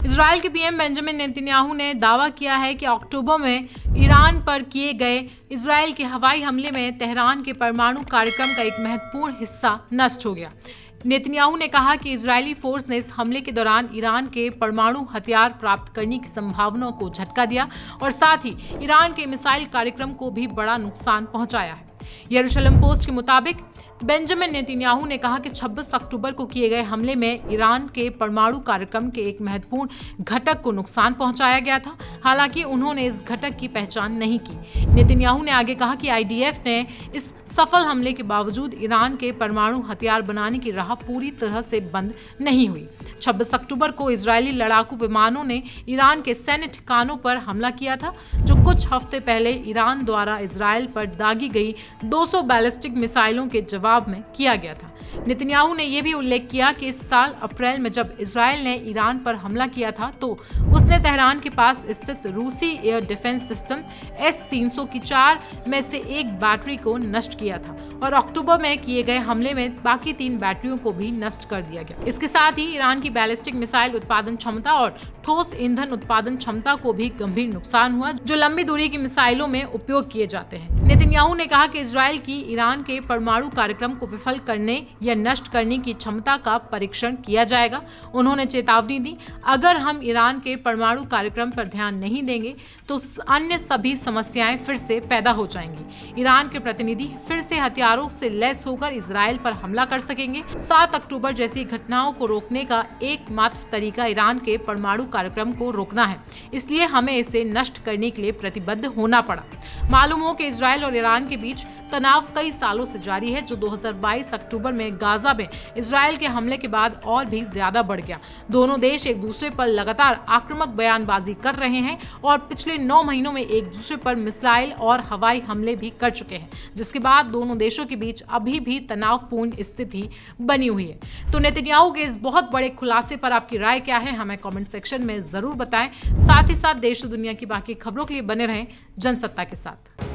Israel के PM Benjamin Netanyahu ने दावा किया है कि अक्टूबर में ईरान पर किए गए इजराइल के हवाई हमले में तेहरान के परमाणु कार्यक्रम का एक महत्वपूर्ण हिस्सा नष्ट हो गया। नेतन्याहू ने कहा कि इजरायली फोर्स ने इस हमले के दौरान ईरान के परमाणु हथियार प्राप्त करने की संभावनाओं को झटका दिया और साथ ही ईरान के मिसाइल कार्यक्रम को भी बड़ा नुकसान पहुंचाया है। यरूशलेम पोस्ट के मुताबिक बेंजामिन नेतन्याहू ने कहा कि 26 अक्टूबर को किए गए हमले में ईरान के परमाणु कार्यक्रम के एक महत्वपूर्ण घटक को नुकसान पहुंचाया गया था। हालांकि उन्होंने इस घटक की पहचान नहीं की। नेतन्याहू ने आगे कहा कि आईडीएफ ने इस सफल हमले के बावजूद ईरान के परमाणु हथियार बनाने की राह पूरी तरह से बंद नहीं हुई। 26 अक्टूबर को इजरायली लड़ाकू विमानों ने ईरान के सैन्य ठिकानों पर हमला किया था, जो कुछ हफ्ते पहले ईरान द्वारा इजरायल पर दागी गई 200 बैलिस्टिक मिसाइलों के जवाब में किया गया था। नेतन्याहू ने यह भी उल्लेख किया कि इस साल अप्रैल में जब इजरायल ने ईरान पर हमला किया था तो उसने तेहरान के पास स्थित रूसी एयर डिफेंस सिस्टम S-300 की 4 में से एक बैटरी को नष्ट किया था और अक्टूबर में किए गए हमले में बाकी 3 बैटरियों को भी नष्ट कर दिया गया। इसके साथ ही ईरान की बैलिस्टिक मिसाइल उत्पादन क्षमता और ठोस ईंधन उत्पादन क्षमता को भी गंभीर नुकसान हुआ, जो लंबी दूरी की मिसाइलों में उपयोग किए जाते हैं। नेतन्याहू ने कहा कि इजरायल की ईरान के परमाणु कार्यक्रम को विफल करने या नष्ट करने की क्षमता का परीक्षण किया जाएगा। उन्होंने चेतावनी दी, अगर हम ईरान के परमाणु कार्यक्रम पर ध्यान नहीं देंगे तो अन्य सभी समस्याएं फिर से पैदा हो जाएंगी। ईरान के प्रतिनिधि फिर से हथियारों से लैस होकर इजरायल पर हमला कर सकेंगे। 7 अक्टूबर जैसी घटनाओं को रोकने का एकमात्र तरीका ईरान के परमाणु कार्यक्रम को रोकना है, इसलिए हमें इसे नष्ट करने के लिए प्रतिबद्ध होना पड़ा। मालूम हो कि इजरायल और ईरान के बीच तनाव कई सालों से जारी है, जो 2022 अक्टूबर में गाजा में इजरायल के हमले के बाद और भी ज्यादा बढ़ गया। दोनों देश एक दूसरे पर लगातार आक्रामक बयानबाजी कर रहे हैं और पिछले 9 महीनों में एक दूसरे पर मिसाइल और हवाई हमले भी कर चुके हैं, जिसके बाद दोनों देशों के बीच अभी भी तनावपूर्ण स्थिति बनी हुई है। तो नेतन्याहू के इस बहुत बड़े खुलासे पर आपकी राय क्या है, हमें कमेंट सेक्शन में जरूर बताएं। साथ ही साथ देश और दुनिया की बाकी खबरों के लिए बने रहें जनसत्ता के साथ।